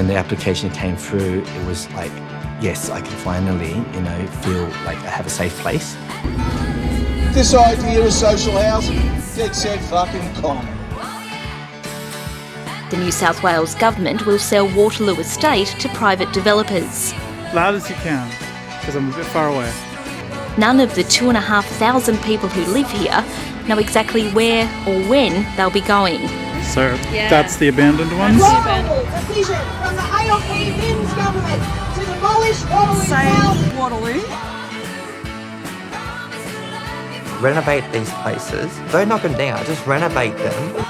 when the application came through, it was like, yes, I can finally, feel like I have a safe place. This idea of social housing, dead set fucking con. The New South Wales government will sell Waterloo Estate to private developers. Loud as you can, because I'm a bit far away. None of the 2,500 people who live here know exactly where or when they'll be going. So that's the abandoned ones? Lawful decision from the ALP Minns government to demolish Waterloo South. Waterloo. Renovate these places. Don't knock them down, just renovate them.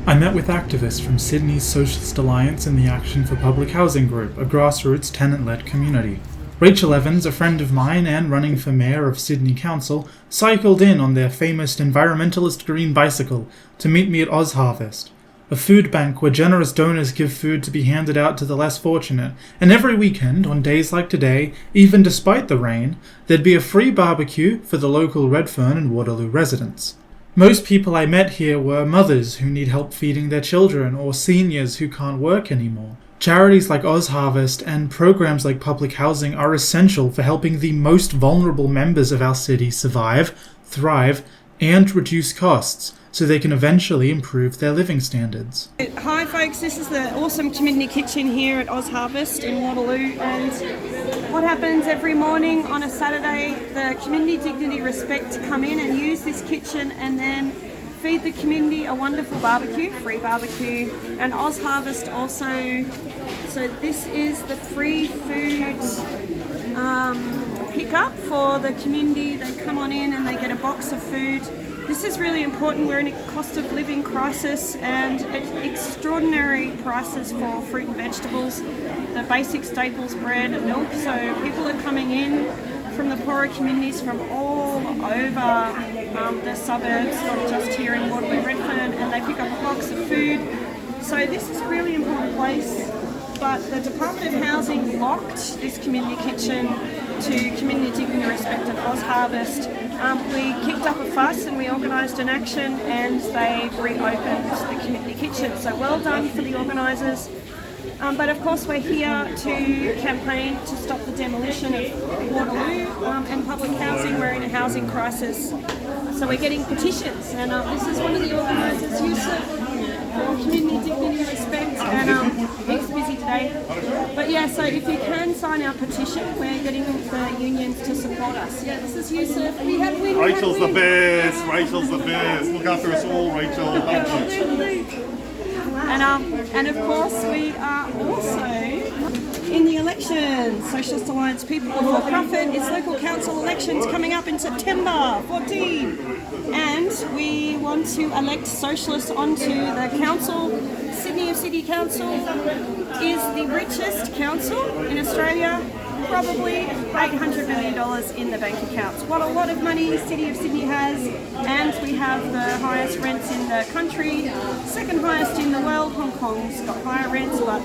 I met with activists from Sydney's Socialist Alliance and the Action for Public Housing Group, a grassroots tenant-led community. Rachel Evans, a friend of mine and running for Mayor of Sydney Council, cycled in on their famous environmentalist green bicycle to meet me at Oz Harvest, a food bank where generous donors give food to be handed out to the less fortunate, and every weekend, on days like today, even despite the rain, there'd be a free barbecue for the local Redfern and Waterloo residents. Most people I met here were mothers who need help feeding their children or seniors who can't work anymore. Charities like Oz Harvest and programs like public housing are essential for helping the most vulnerable members of our city survive, thrive, and reduce costs so they can eventually improve their living standards. Hi folks, this is the awesome community kitchen here at Oz Harvest in Waterloo, and what happens every morning on a Saturday, the Community Dignity Respect come in and use this kitchen and then feed the community a wonderful barbecue, free barbecue, and Oz Harvest also. So this is the free food pickup for the community. They come on in and they get a box of food. This is really important. We're in a cost of living crisis and at extraordinary prices for fruit and vegetables, the basic staples, bread and milk. So people are coming in from the poorer communities from all over the suburbs, not just here in Waterloo Redfern, and they pick up a box of food. So this is a really important place, but the Department of Housing locked this community kitchen to Community Dignity Respect and Oz Harvest. We kicked up a fuss and we organised an action and they reopened the community kitchen. So well done for the organisers. But of course we're here to campaign to stop the demolition of Waterloo and public housing. We're in a housing crisis. So we're getting petitions, and this is one of the organisers, Yusuf, for Community Dignity Respect, and he's busy today. But yeah, so if you can sign our petition, we're getting the unions to support us. Yeah, this is Yusuf. We had win. Rachel's the best. Rachel's the best. Look after us all, Rachel. And of course we are also in the elections. Socialist Alliance People Before Profit. It's local council elections coming up in September 14. And we want to elect Socialists onto the council. Sydney City Council is the richest council in Australia. Probably $800 million in the bank accounts. What a lot of money the City of Sydney has, and we have the highest rents in the country, second highest in the world. Hong Kong's got higher rents, but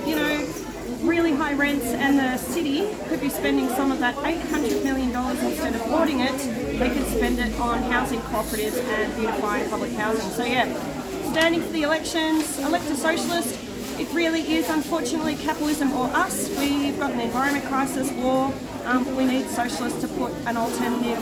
really high rents, and the city could be spending some of that $800 million instead of hoarding it. They could spend it on housing cooperatives and beautifying public housing. So yeah, standing for the elections, elect a socialist. It really is, unfortunately, capitalism or us. We've got an environment crisis, war. We need socialists to put an alternative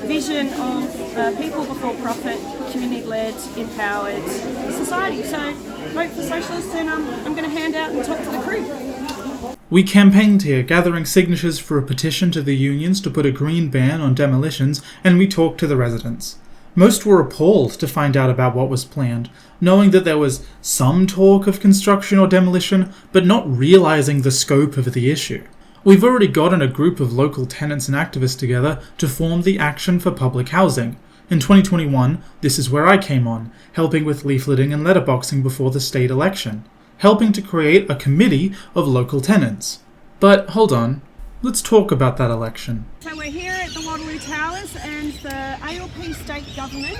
vision of people before profit, community-led, empowered society. So vote for socialists, and I'm going to hand out and talk to the crew. We campaigned here, gathering signatures for a petition to the unions to put a green ban on demolitions, and we talked to the residents. Most were appalled to find out about what was planned, knowing that there was some talk of construction or demolition, but not realising the scope of the issue. We've already gotten a group of local tenants and activists together to form the Action for Public Housing. In 2021, this is where I came on, helping with leafleting and letterboxing before the state election, helping to create a committee of local tenants. But hold on, let's talk about that election. So we're here at the Waterloo Towers, and the ALP state government,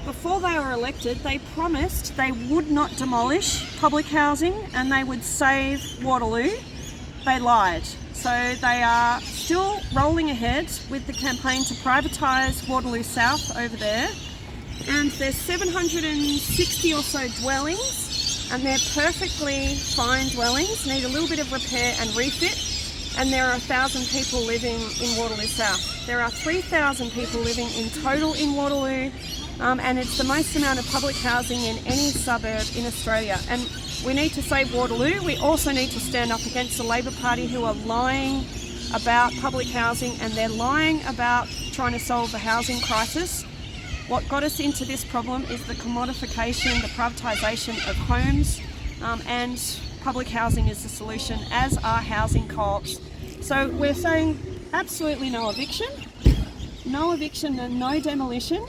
before they were elected, they promised they would not demolish public housing and they would save Waterloo. They lied. So they are still rolling ahead with the campaign to privatise Waterloo South over there. And there's 760 or so dwellings, and they're perfectly fine dwellings, need a little bit of repair and refit. And there are 1,000 people living in Waterloo South. There are 3,000 people living in total in Waterloo, and it's the most amount of public housing in any suburb in Australia. And we need to save Waterloo. We also need to stand up against the Labor Party who are lying about public housing, and they're lying about trying to solve the housing crisis. What got us into this problem is the commodification, the privatisation of homes, and public housing is the solution, as are housing co-ops. So we're saying absolutely no eviction and no demolition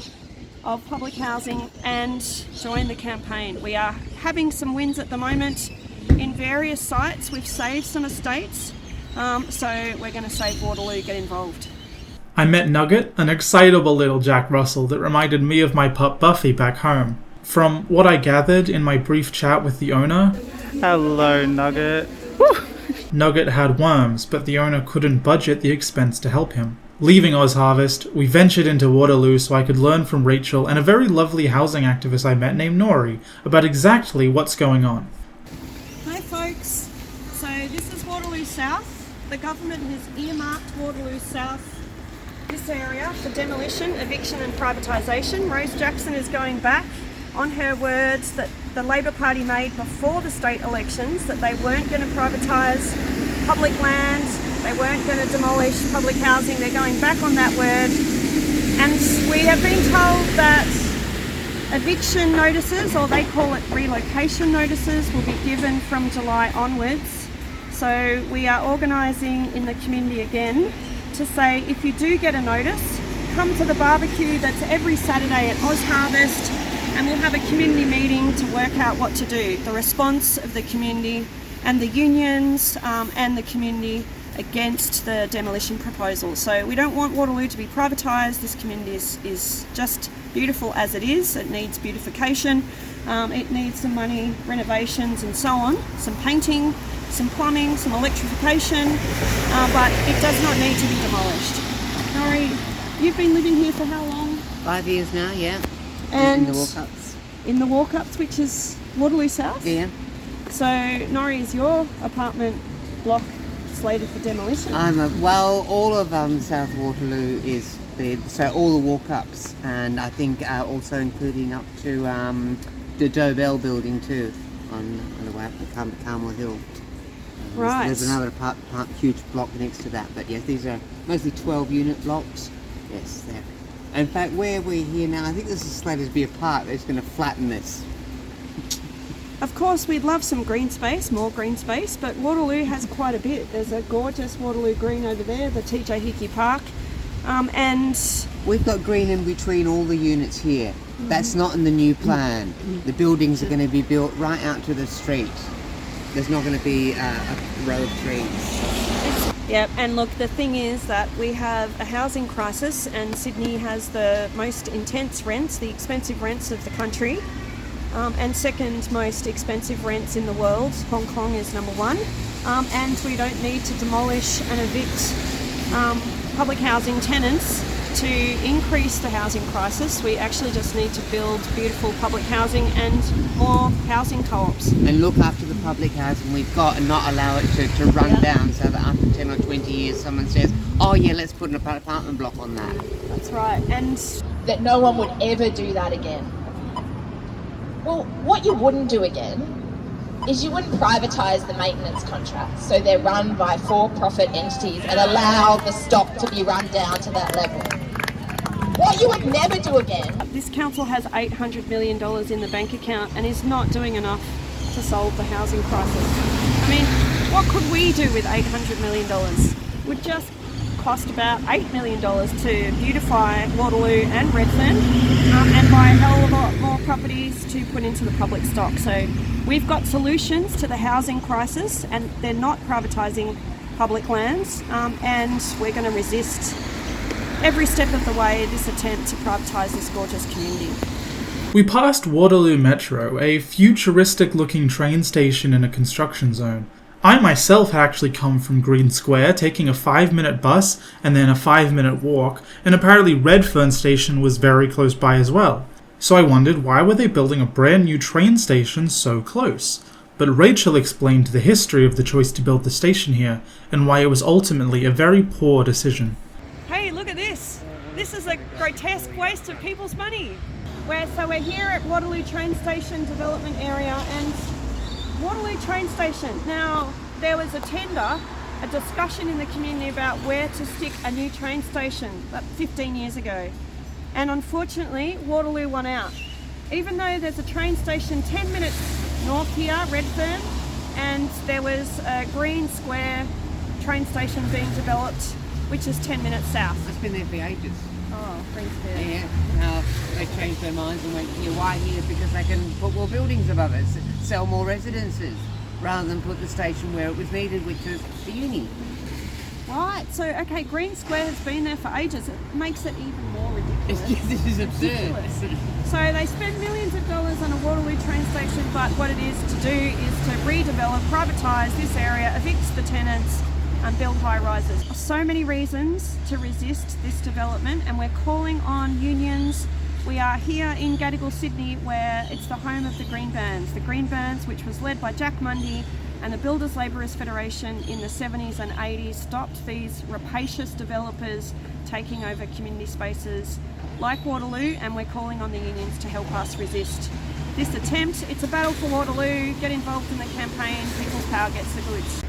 of public housing, and join the campaign. We are having some wins at the moment in various sites. We've saved some estates, so we're going to save Waterloo, get involved. I met Nugget, an excitable little Jack Russell that reminded me of my pup Buffy back home. From what I gathered in my brief chat with the owner, hello, Nugget. Nugget had worms, but the owner couldn't budget the expense to help him. Leaving OzHarvest, we ventured into Waterloo so I could learn from Rachel and a very lovely housing activist I met named Nori about exactly what's going on. Hi folks, so this is Waterloo South. The government has earmarked Waterloo South, this area, for demolition, eviction and privatisation. Rose Jackson is going back on her words that the Labor Party made before the state elections, that they weren't going to privatise public land, they weren't going to demolish public housing. They're going back on that word. And we have been told that eviction notices, or they call it relocation notices, will be given from July onwards. So we are organising in the community again to say, if you do get a notice, come to the barbecue that's every Saturday at OzHarvest, and we'll have a community meeting to work out what to do. The response of the community and the unions and the community against the demolition proposal. So we don't want Waterloo to be privatised. This community is just beautiful as it is. It needs beautification. It needs some money, renovations and so on. Some painting, some plumbing, some electrification, but it does not need to be demolished. Nori, you've been living here for how long? 5 years now, yeah. And in the walk-ups. In the walk-ups, which is Waterloo South? Yeah. So, Nori, is your apartment block slated for demolition? Well, all of South Waterloo is so all the walk-ups, and I think also including up to the Dobell building too, on the way up to Carmel Hill. Right. There's another huge block next to that, but yes, these are mostly 12-unit blocks. Yes, they're. In fact, where we're here now, I think this is slated to be a park. They're just going to flatten this. Of course, we'd love some green space, more green space, but Waterloo has quite a bit. There's a gorgeous Waterloo green over there, the TJ Hickey Park, and we've got green in between all the units here. That's not in the new plan. The buildings are going to be built right out to the street. There's not going to be a row of trees. Yeah, and look, the thing is that we have a housing crisis, and Sydney has the most intense rents, the expensive rents of the country, and second most expensive rents in the world. Hong Kong is number one, and we don't need to demolish and evict public housing tenants to increase the housing crisis. We actually just need to build beautiful public housing and more housing co-ops. And look after the public housing we've got and not allow it to run down, so that after 10 or 20 years someone says, oh yeah, let's put an apartment block on that. That's right. And that no one would ever do that again. Well, what you wouldn't do again is you wouldn't privatise the maintenance contracts so they're run by for-profit entities and allow the stock to be run down to that level. What you would never do again. This council has $800 million in the bank account and is not doing enough to solve the housing crisis. I mean, what could we do with $800 million? It would just cost about $8 million to beautify Waterloo and Redfern and buy a hell of a lot more properties to put into the public stock. So we've got solutions to the housing crisis, and they're not privatising public lands, and we're going to resist every step of the way this attempt to privatise this gorgeous community. We passed Waterloo Metro, a futuristic-looking train station in a construction zone. I myself had actually come from Green Square, taking a 5-minute bus and then a 5-minute walk, and apparently Redfern Station was very close by as well. So I wondered, why were they building a brand new train station so close? But Rachel explained the history of the choice to build the station here, and why it was ultimately a very poor decision. Hey, look at this. This is a grotesque waste of people's money. So we're here at Waterloo train station development area, and Waterloo train station. Now, there was a tender, a discussion in the community about where to stick a new train station about 15 years ago. And unfortunately, Waterloo won out. Even though there's a train station 10 minutes north here, Redfern, and there was a Green Square train station being developed, which is 10 minutes south. It's been there for ages. Oh, Green Square. Yeah, now they changed their minds and went, yeah, why here? Because they can put more buildings above it, sell more residences, rather than put the station where it was needed, which is the uni. Right, so okay, Green Square has been there for ages. It makes it even more ridiculous. This is absurd. So they spend millions of dollars on a Waterloo train station, but what it is to do is to redevelop, privatise this area, evict the tenants, and build high rises. So many reasons to resist this development, and we're calling on unions. We are here in Gadigal, Sydney, where it's the home of the Green Bands. The Green Bands, which was led by Jack Mundy and the Builders Labourers Federation in the 70s and 80s, stopped these rapacious developers taking over community spaces like Waterloo, and we're calling on the unions to help us resist this attempt. It's a battle for Waterloo. Get involved in the campaign. People's power gets the goods.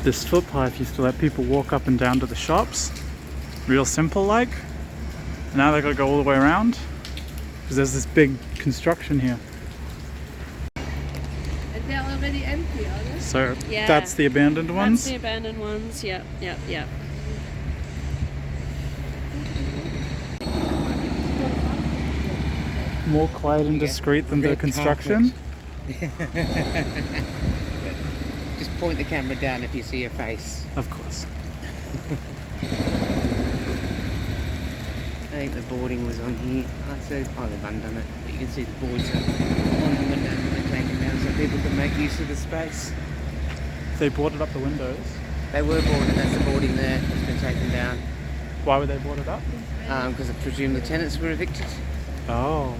This footpath used to let people walk up and down to the shops. Real simple like. Now they've got to go all the way around because there's this big construction here. And they're already empty, are they? So yeah, that's the abandoned ones? That's the abandoned ones, yep. More quiet and discreet than the construction. Just point the camera down if you see a face. Of course. I think the boarding was on here. They've undone it, but you can see the boards are on the window and they're taken down so people can make use of the space. They boarded up the windows. They were boarded, that's the boarding there, it's been taken down. Why were they boarded up? Because I presume the tenants were evicted. Oh.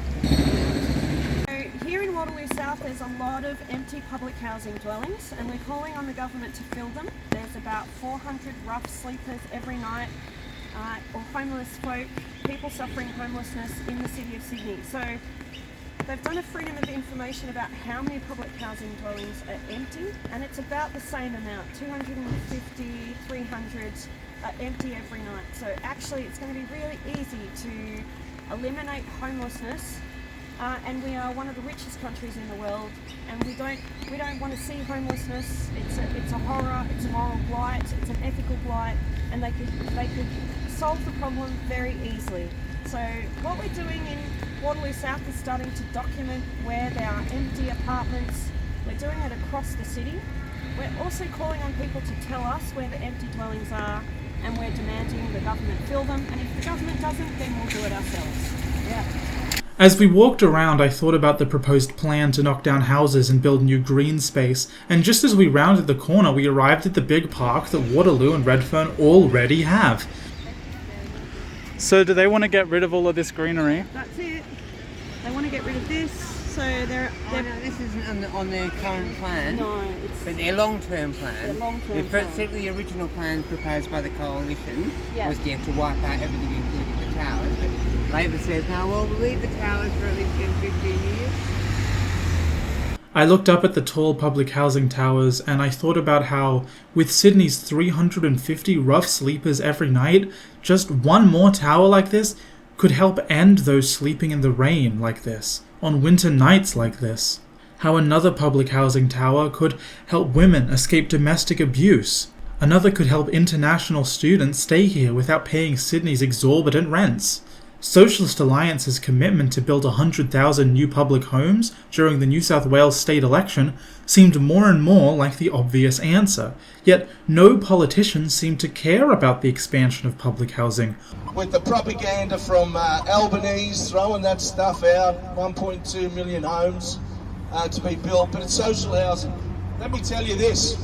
So here in Waterloo South there's a lot of empty public housing dwellings, and we're calling on the government to fill them. There's about 400 rough sleepers every night, or homeless folk, people suffering homelessness in the city of Sydney. So they've done a freedom of information about how many public housing dwellings are empty, and it's about the same amount, 250, 300 are empty every night. So actually it's going to be really easy to eliminate homelessness, and we are one of the richest countries in the world, and we don't want to see homelessness. It's a horror, it's a moral blight, it's an ethical blight, and they could solve the problem very easily. So what we're doing in Waterloo South is starting to document where there are empty apartments. We're doing it across the city. We're also calling on people to tell us where the empty dwellings are, and we're demanding the government fill them, and if the government doesn't, then we'll do it ourselves. Yeah. As we walked around, I thought about the proposed plan to knock down houses and build new green space, and just as we rounded the corner, we arrived at the big park that Waterloo and Redfern already have. So do they want to get rid of all of this greenery? That's it. They want to get rid of this, so they're no, this isn't on their current plan. No, it's but their long-term plan. their long-term plan. Certainly the original plan proposed by the coalition Yeah. was to wipe out everything, including the towers. But Labor says, no, well, we'll leave the towers for at least 10, 15 years. I looked up at the tall public housing towers and I thought about how, with Sydney's 350 rough sleepers every night, just one more tower like this could help end those sleeping in the rain like this, on winter nights like this. How another public housing tower could help women escape domestic abuse. Another could help international students stay here without paying Sydney's exorbitant rents. Socialist Alliance's commitment to build 100,000 new public homes during the New South Wales state election seemed more and more like the obvious answer, yet no politicians seemed to care about the expansion of public housing. With the propaganda from Albanese throwing that stuff out, 1.2 million homes to be built, but it's social housing. Let me tell you this,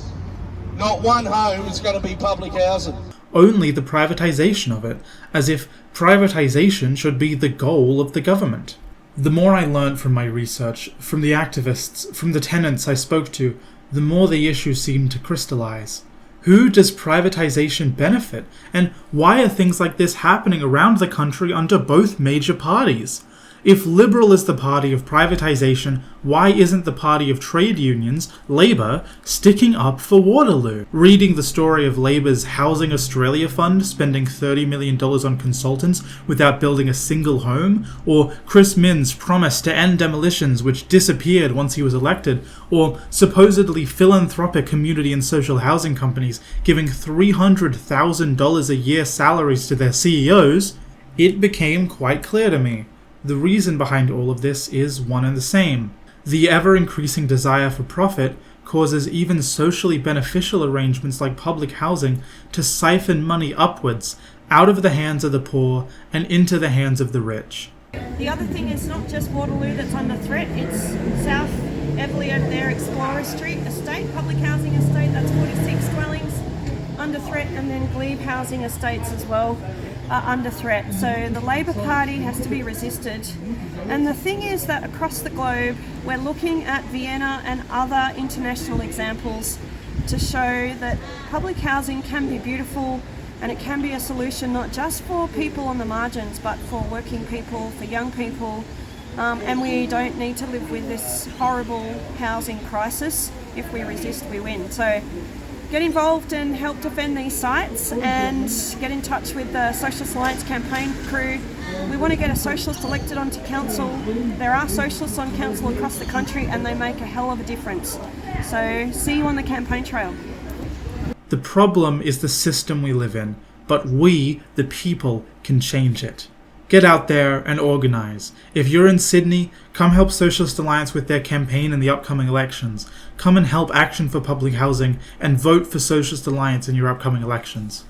not one home is going to be public housing. Only the privatisation of it, as if privatisation should be the goal of the government. The more I learnt from my research, from the activists, from the tenants I spoke to, the more the issue seemed to crystallise. Who does privatisation benefit, and why are things like this happening around the country under both major parties? If Liberal is the party of privatisation, why isn't the party of trade unions, Labour, sticking up for Waterloo? Reading the story of Labour's Housing Australia Fund spending $30 million on consultants without building a single home, or Chris Minns' promise to end demolitions which disappeared once he was elected, or supposedly philanthropic community and social housing companies giving $300,000 a year salaries to their CEOs, it became quite clear to me. The reason behind all of this is one and the same. The ever-increasing desire for profit causes even socially beneficial arrangements like public housing to siphon money upwards, out of the hands of the poor and into the hands of the rich. The other thing is not just Waterloo that's under threat, it's South Everleigh over there, Explorer Street estate, public housing estate, that's 46 dwellings under threat, and then Glebe housing estates as well are under threat. So the Labor Party has to be resisted. And the thing is that across the globe, we're looking at Vienna and other international examples to show that public housing can be beautiful and it can be a solution not just for people on the margins, but for working people, for young people. And we don't need to live with this horrible housing crisis. If we resist, we win. So get involved and help defend these sites, and get in touch with the Socialist Alliance campaign crew. We want to get a socialist elected onto council. There are socialists on council across the country and they make a hell of a difference. So see you on the campaign trail. The problem is the system we live in, but we, the people, can change it. Get out there and organise. If you're in Sydney, come help Socialist Alliance with their campaign in the upcoming elections. Come and help Action for Public Housing and vote for Socialist Alliance in your upcoming elections.